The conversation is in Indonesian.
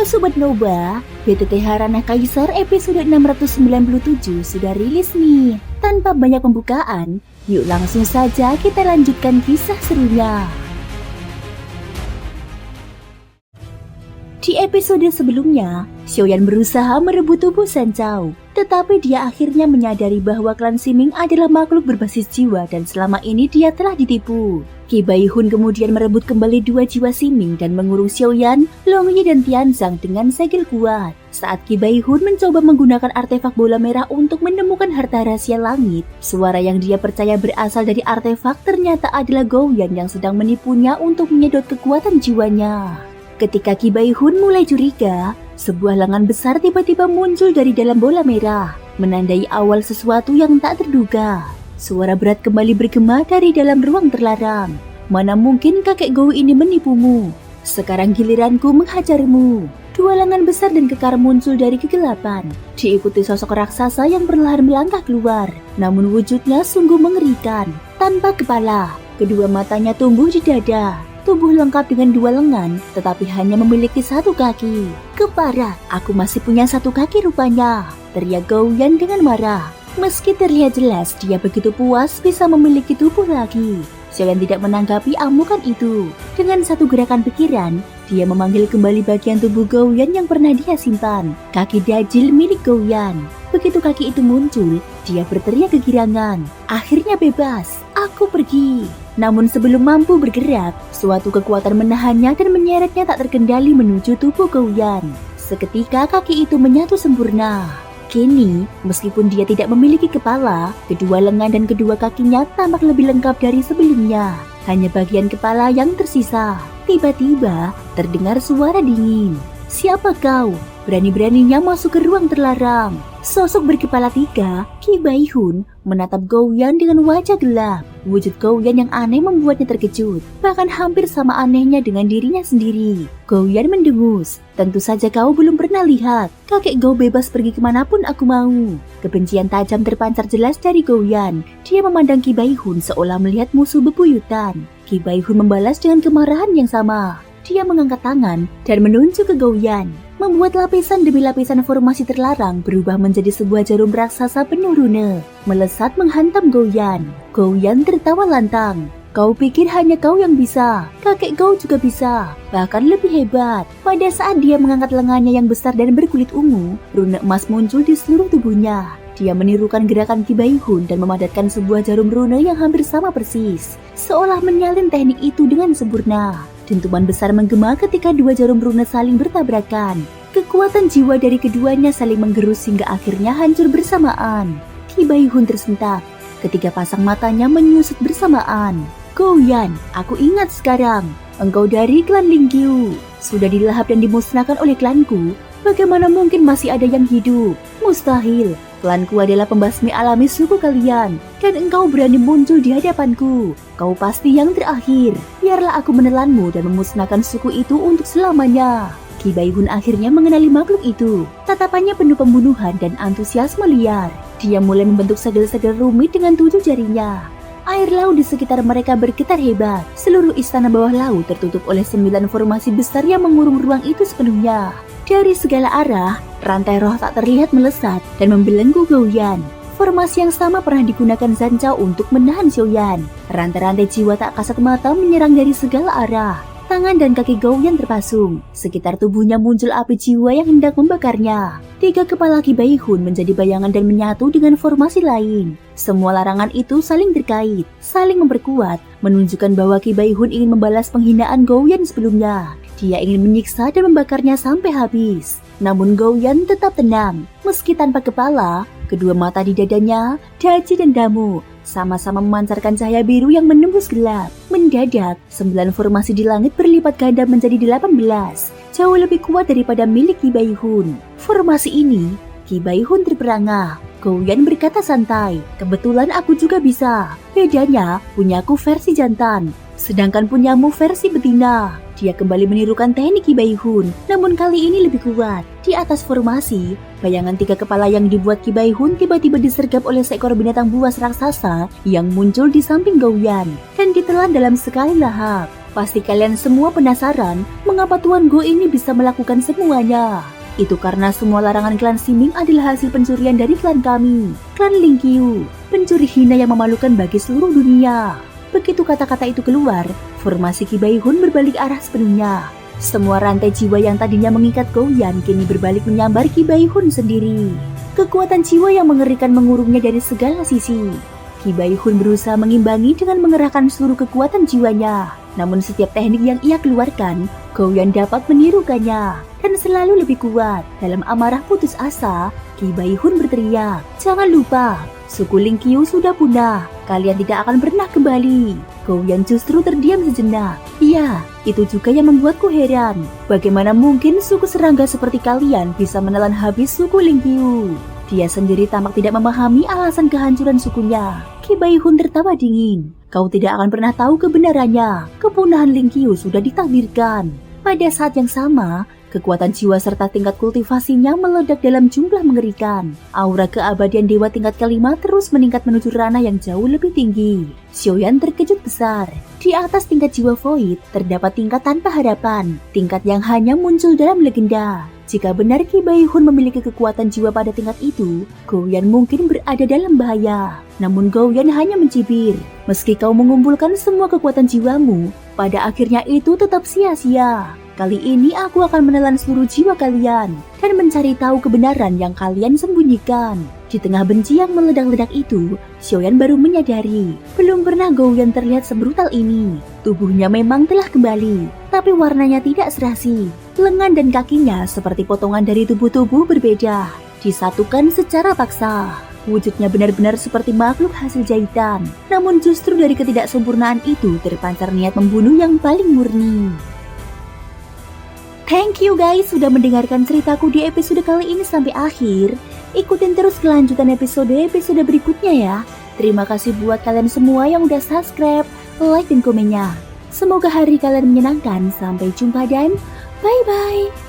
Halo Sobat Noba, BTTH Ranah Kaisar episode 697 sudah rilis nih. Tanpa banyak pembukaan, yuk langsung saja kita lanjutkan kisah serunya. Di episode sebelumnya, Xiaoyan berusaha merebut tubuh Shan Zhao, tetapi dia akhirnya menyadari bahwa klan Ximing adalah makhluk berbasis jiwa dan selama ini dia telah ditipu. Qi Baihun kemudian merebut kembali dua jiwa Ximing dan mengurung Xiaoyan, Long Yi dan Tianzang dengan segel kuat. Saat Qi Baihun mencoba menggunakan artefak bola merah untuk menemukan harta rahasia langit, suara yang dia percaya berasal dari artefak ternyata adalah Gou Yan yang sedang menipunya untuk menyedot kekuatan jiwanya. Ketika Qi Baihun mulai curiga, sebuah lengan besar tiba-tiba muncul dari dalam bola merah, menandai awal sesuatu yang tak terduga. Suara berat kembali bergema dari dalam ruang terlarang. Mana mungkin kakek Gou ini menipumu? Sekarang giliranku menghajarmu. Dua lengan besar dan kekar muncul dari kegelapan, diikuti sosok raksasa yang perlahan melangkah keluar. Namun wujudnya sungguh mengerikan. Tanpa kepala, kedua matanya tumbuh di dada. Tubuh lengkap dengan dua lengan, tetapi hanya memiliki satu kaki. Keparat, aku masih punya satu kaki rupanya, teriak Gou Yan dengan marah. Meski terlihat jelas dia begitu puas bisa memiliki tubuh lagi, Xiaoyan tidak menanggapi amukan itu. Dengan satu gerakan pikiran, dia memanggil kembali bagian tubuh Gou Yan yang pernah dia simpan, kaki dajil milik Gou Yan. Begitu kaki itu muncul, dia berteriak kegirangan. Akhirnya bebas, aku pergi. Namun sebelum mampu bergerak, suatu kekuatan menahannya dan menyeretnya tak terkendali menuju tubuh Gou Yan. Seketika kaki itu menyatu sempurna. Kini, meskipun dia tidak memiliki kepala, kedua lengan dan kedua kakinya tampak lebih lengkap dari sebelumnya. Hanya bagian kepala yang tersisa. Tiba-tiba, terdengar suara dingin. Siapa kau? Berani-beraninya masuk ke ruang terlarang. Sosok berkepala tiga, Qi Baihun, menatap Gou Yan dengan wajah gelap. Wujud Gou Yan yang aneh membuatnya terkejut, bahkan hampir sama anehnya dengan dirinya sendiri. Gou Yan mendengus. Tentu saja kau belum pernah lihat. Kakek Gou bebas pergi kemanapun aku mau. Kebencian tajam terpancar jelas dari Gou Yan. Dia memandang Qi Baihun seolah melihat musuh bebuyutan. Qi Baihun membalas dengan kemarahan yang sama. Dia mengangkat tangan dan menunjuk ke Gou Yan, membuat lapisan demi lapisan formasi terlarang berubah menjadi sebuah jarum raksasa penuh rune, melesat menghantam Gou Yan. Gou Yan tertawa lantang. Kau pikir hanya kau yang bisa? Kakek Gou juga bisa, bahkan lebih hebat. Pada saat dia mengangkat lengannya yang besar dan berkulit ungu, rune emas muncul di seluruh tubuhnya. Dia menirukan gerakan Qi Baihun dan memadatkan sebuah jarum rune yang hampir sama persis, seolah menyalin teknik itu dengan sempurna. Dentuman besar menggema ketika dua jarum rune saling bertabrakan. Kekuatan jiwa dari keduanya saling menggerus hingga akhirnya hancur bersamaan. Qi Baihun tersentak. Ketiga pasang matanya menyusut bersamaan. Gou Yan, aku ingat sekarang. Engkau dari klan Lingqiu. Sudah dilahap dan dimusnahkan oleh klanku. Bagaimana mungkin masih ada yang hidup? Mustahil. Klanku adalah pembasmi alami suku kalian, dan engkau berani muncul di hadapanku. Kau pasti yang terakhir. Biarlah aku menelanmu dan memusnahkan suku itu untuk selamanya. Qi Baihun akhirnya mengenali makhluk itu. Tatapannya penuh pembunuhan dan antusiasme liar. Dia mulai membentuk segel-segel rumit dengan 7 jarinya. Air laut di sekitar mereka bergetar hebat. Seluruh istana bawah laut tertutup oleh 9 formasi besar yang mengurung ruang itu sepenuhnya. Dari segala arah, rantai roh tak terlihat melesat dan membelenggu Gou Yan. Formasi yang sama pernah digunakan Shan Zhao untuk menahan Xiaoyan. Rantai-rantai jiwa tak kasat mata menyerang dari segala arah. Tangan dan kaki Gou Yan terpasung. Sekitar tubuhnya muncul api jiwa yang hendak membakarnya. 3 kepala Qi Baihun menjadi bayangan dan menyatu dengan formasi lain. Semua larangan itu saling terkait, saling memperkuat, menunjukkan bahwa Qi Baihun ingin membalas penghinaan Gou Yan sebelumnya. Dia ingin menyiksa dan membakarnya sampai habis. Namun Gou Yan tetap tenang. Meski tanpa kepala, kedua mata di dadanya, daci dan damu, sama-sama memancarkan cahaya biru yang menembus gelap. Mendadak, 9 formasi di langit berlipat ganda menjadi 18, jauh lebih kuat daripada milik Qi Baihun. Formasi ini, Qi Baihun terperangah. Gou Yan berkata santai, kebetulan aku juga bisa. Bedanya, punyaku versi jantan, sedangkan punyamu versi betina. Dia kembali menirukan teknik Qi Baihun, namun kali ini lebih kuat. Di atas formasi, bayangan 3 kepala yang dibuat Qi Baihun tiba-tiba disergap oleh seekor binatang buas raksasa yang muncul di samping Gou Yan dan ditelan dalam sekali lahap. Pasti kalian semua penasaran mengapa Tuan Go ini bisa melakukan semuanya. Itu karena semua larangan klan Siming adalah hasil pencurian dari klan kami, klan Lingqiu, pencuri hina yang memalukan bagi seluruh dunia. Begitu kata-kata itu keluar, formasi Qi Baihun berbalik arah sepenuhnya. Semua rantai jiwa yang tadinya mengikat Gouyan kini berbalik menyambar Qi Baihun sendiri. Kekuatan jiwa yang mengerikan mengurungnya dari segala sisi. Qi Baihun berusaha mengimbangi dengan mengerahkan seluruh kekuatan jiwanya. Namun setiap teknik yang ia keluarkan, Gouyan dapat menirukannya dan selalu lebih kuat. Dalam amarah putus asa, Qi Baihun berteriak, "Jangan lupa, suku Lingqiu sudah punah. Kalian tidak akan pernah kembali." Gouyan justru terdiam sejenak. Iya, itu juga yang membuatku heran. Bagaimana mungkin suku serangga seperti kalian bisa menelan habis suku Lingqiu? Dia sendiri tampak tidak memahami alasan kehancuran sukunya. Qi Baihun tertawa dingin. Kau tidak akan pernah tahu kebenarannya. Kepunahan Lingqiu sudah ditakdirkan. Pada saat yang sama, kekuatan jiwa serta tingkat kultivasinya meledak dalam jumlah mengerikan. Aura keabadian dewa tingkat kelima terus meningkat menuju ranah yang jauh lebih tinggi. Xiaoyan terkejut besar. Di atas tingkat jiwa void, terdapat tingkat tanpa harapan. Tingkat yang hanya muncul dalam legenda. Jika benar Qi Baihun memiliki kekuatan jiwa pada tingkat itu, Gouyan mungkin berada dalam bahaya. Namun Gouyan hanya mencibir. Meski kau mengumpulkan semua kekuatan jiwamu, pada akhirnya itu tetap sia-sia. Kali ini aku akan menelan seluruh jiwa kalian dan mencari tahu kebenaran yang kalian sembunyikan. Di tengah benci yang meledak-ledak itu, Xiaoyan baru menyadari belum pernah Gouyan terlihat sebrutal ini. Tubuhnya memang telah kembali, tapi warnanya tidak serasi. Lengan dan kakinya seperti potongan dari tubuh-tubuh berbeda, disatukan secara paksa. Wujudnya benar-benar seperti makhluk hasil jahitan. Namun justru dari ketidaksempurnaan itu terpancar niat membunuh yang paling murni. Thank you guys sudah mendengarkan ceritaku di episode kali ini sampai akhir. Ikutin terus kelanjutan episode berikutnya ya. Terima kasih buat kalian semua yang udah subscribe, like, dan komennya. Semoga hari kalian menyenangkan. Sampai jumpa dan bye-bye.